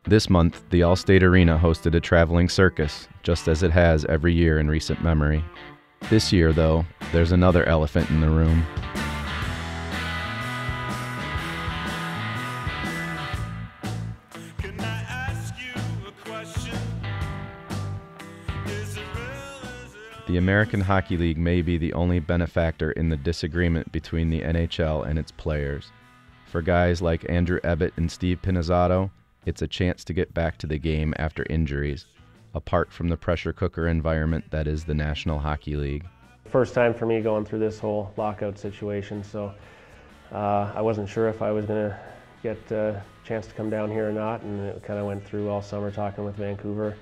This month, the Allstate Arena hosted a traveling circus, just as it has every year in recent memory. This year, though, there's another elephant in the room. The American Hockey League may be the only benefactor in the disagreement between the NHL and its players. For guys like Andrew Ebbett and Steve Pinizzato, it's a chance to get back to the game after injuries, apart from the pressure cooker environment that is the National Hockey League. First time for me going through this whole lockout situation, so I wasn't sure if I was going to get a chance to come down here or not, and it kind of went through all summer talking with Vancouver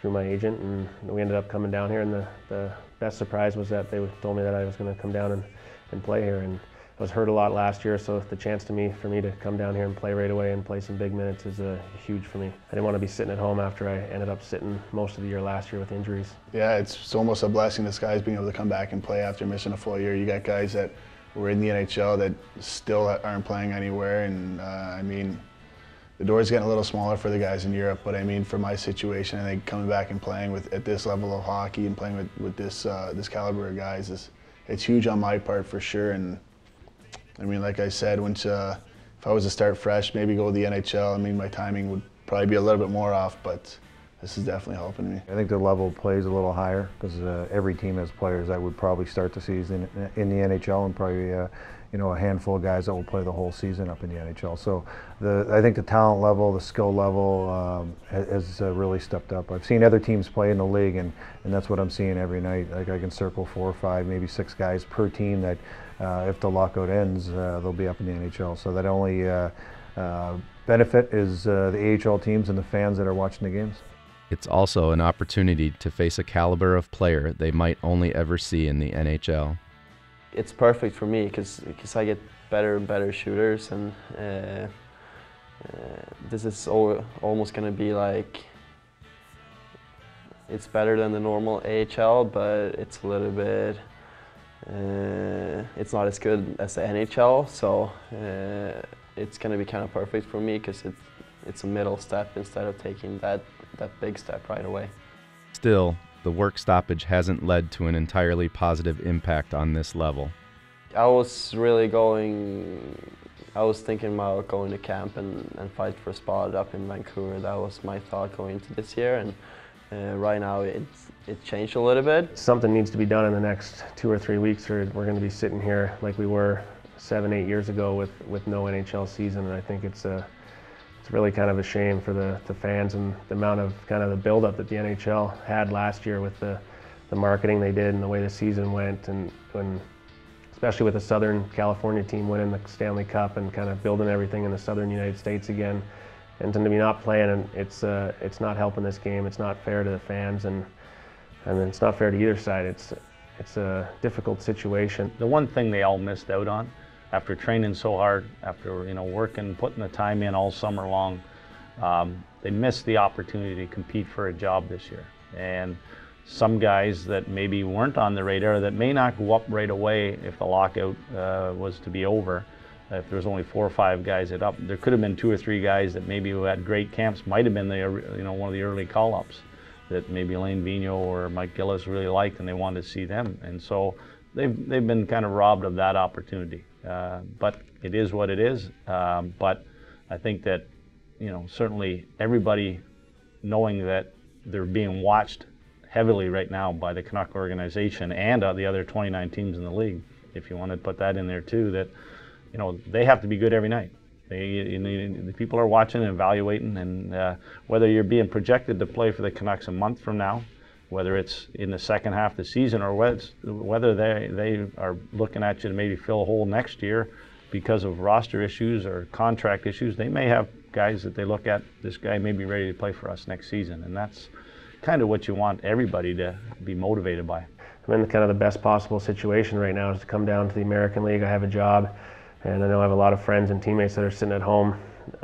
through my agent, and we ended up coming down here, and the best surprise was that they told me that I was going to come down and play here. And I was hurt a lot last year, so the chance for me to come down here and play right away and play some big minutes is huge for me. I didn't want to be sitting at home after I ended up sitting most of the year last year with injuries. Yeah, it's almost a blessing in disguise being able to come back and play after missing a full year. You got guys that were in the NHL that still aren't playing anywhere, and I mean, the door's getting a little smaller for the guys in Europe, but I mean, for my situation, I think coming back and playing at this level of hockey and playing with this caliber of guys it's huge on my part for sure. And I mean, like I said, if I was to start fresh, maybe go to the NHL, I mean, my timing would probably be a little bit more off, but this is definitely helping me. I think the level of play is a little higher because every team has players that would probably start the season in the NHL, and probably a handful of guys that will play the whole season up in the NHL. So I think the talent level, the skill level has really stepped up. I've seen other teams play in the league, and that's what I'm seeing every night. Like, I can circle 4 or 5, maybe 6 guys per team that if the lockout ends, they'll be up in the NHL. So that only benefit is the AHL teams and the fans that are watching the games. It's also an opportunity to face a caliber of player they might only ever see in the NHL. It's perfect for me because I get better and better shooters, and this is almost going to be like, it's better than the normal AHL, but it's a little bit, it's not as good as the NHL, so it's going to be kind of perfect for me because it's a middle step instead of taking that big step right away. Still, the work stoppage hasn't led to an entirely positive impact on this level. I was thinking about going to camp and fight for a spot up in Vancouver. That was my thought going into this year, and right now it changed a little bit. Something needs to be done in the next 2 or 3 weeks, or we're going to be sitting here like we were 7-8 years ago with no NHL season, and I think it's really kind of a shame for the fans and the amount of kind of the build-up that the NHL had last year with the marketing they did and the way the season went, and especially with the Southern California team winning the Stanley Cup and kind of building everything in the Southern United States again, and to be not playing, and it's not helping this game. It's not fair to the fans, and it's not fair to either side. It's a difficult situation. The one thing they all missed out on, after training so hard, after working, putting the time in all summer long, they missed the opportunity to compete for a job this year. And some guys that maybe weren't on the radar, that may not go up right away if the lockout was to be over. If there was only 4 or 5 guys that up, there could have been 2 or 3 guys that maybe who had great camps, might have been one of the early call-ups that maybe Lane Vigneault or Mike Gillis really liked, and they wanted to see them. And so they've been kind of robbed of that opportunity. But it is what it is. But I think that certainly everybody knowing that they're being watched heavily right now by the Canuck organization and the other 29 teams in the league, if you want to put that in there too, that they have to be good every night. The people are watching and evaluating, and whether you're being projected to play for the Canucks a month from now, whether it's in the second half of the season, or whether they are looking at you to maybe fill a hole next year because of roster issues or contract issues, they may have guys that they look at, this guy may be ready to play for us next season, and that's kind of what you want everybody to be motivated by. I'm in kind of the best possible situation right now is to come down to the American League. I have a job, and I know I have a lot of friends and teammates that are sitting at home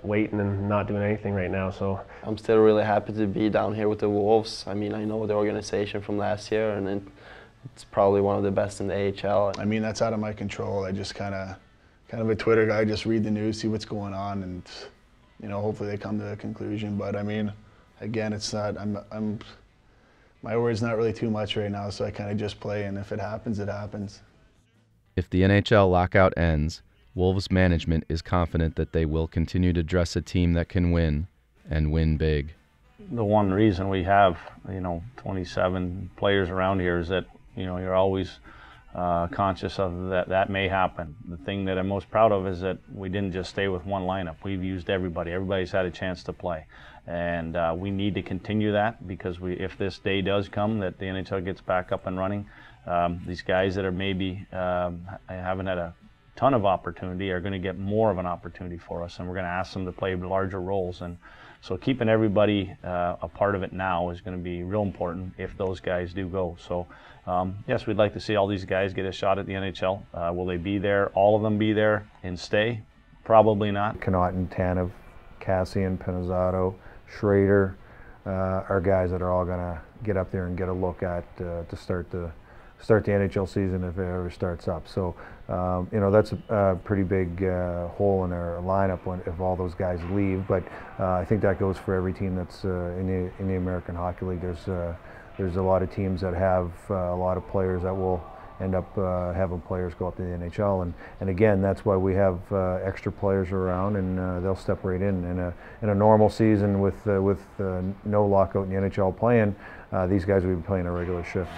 waiting and not doing anything right now. So I'm still really happy to be down here with the Wolves. I mean, I know the organization from last year, and it's probably one of the best in the AHL. I mean, that's out of my control. I just kind of a Twitter guy, just read the news, see what's going on, and you know, hopefully they come to a conclusion. But I mean, again, it's not. My word's not really too much right now, so I kind of just play, and if it happens, it happens. If the NHL lockout ends, Wolves management is confident that they will continue to dress a team that can win, and win big. The one reason we have, 27 players around here is that, you're always conscious of that may happen. The thing that I'm most proud of is that we didn't just stay with one lineup. We've used everybody. Everybody's had a chance to play. And we need to continue that, because if this day does come that the NHL gets back up and running, these guys that are maybe haven't had a ton of opportunity are going to get more of an opportunity for us, and we're going to ask them to play larger roles. And so keeping everybody a part of it now is going to be real important if those guys do go. So yes, we'd like to see all these guys get a shot at the NHL. Will they be there, all of them be there and stay? Probably not. Connaughton, Tanev, Cassian, Pinizzotto, Schrader are guys that are all going to get up there and get a look at to start the NHL season if it ever starts up. So, that's a pretty big hole in our lineup if all those guys leave. But I think that goes for every team that's in the American Hockey League. There's a lot of teams that have a lot of players that will end up having players go up to the NHL, and again, that's why we have extra players around, and they'll step right in a normal season with no lockout in the NHL playing. These guys will be playing a regular shift.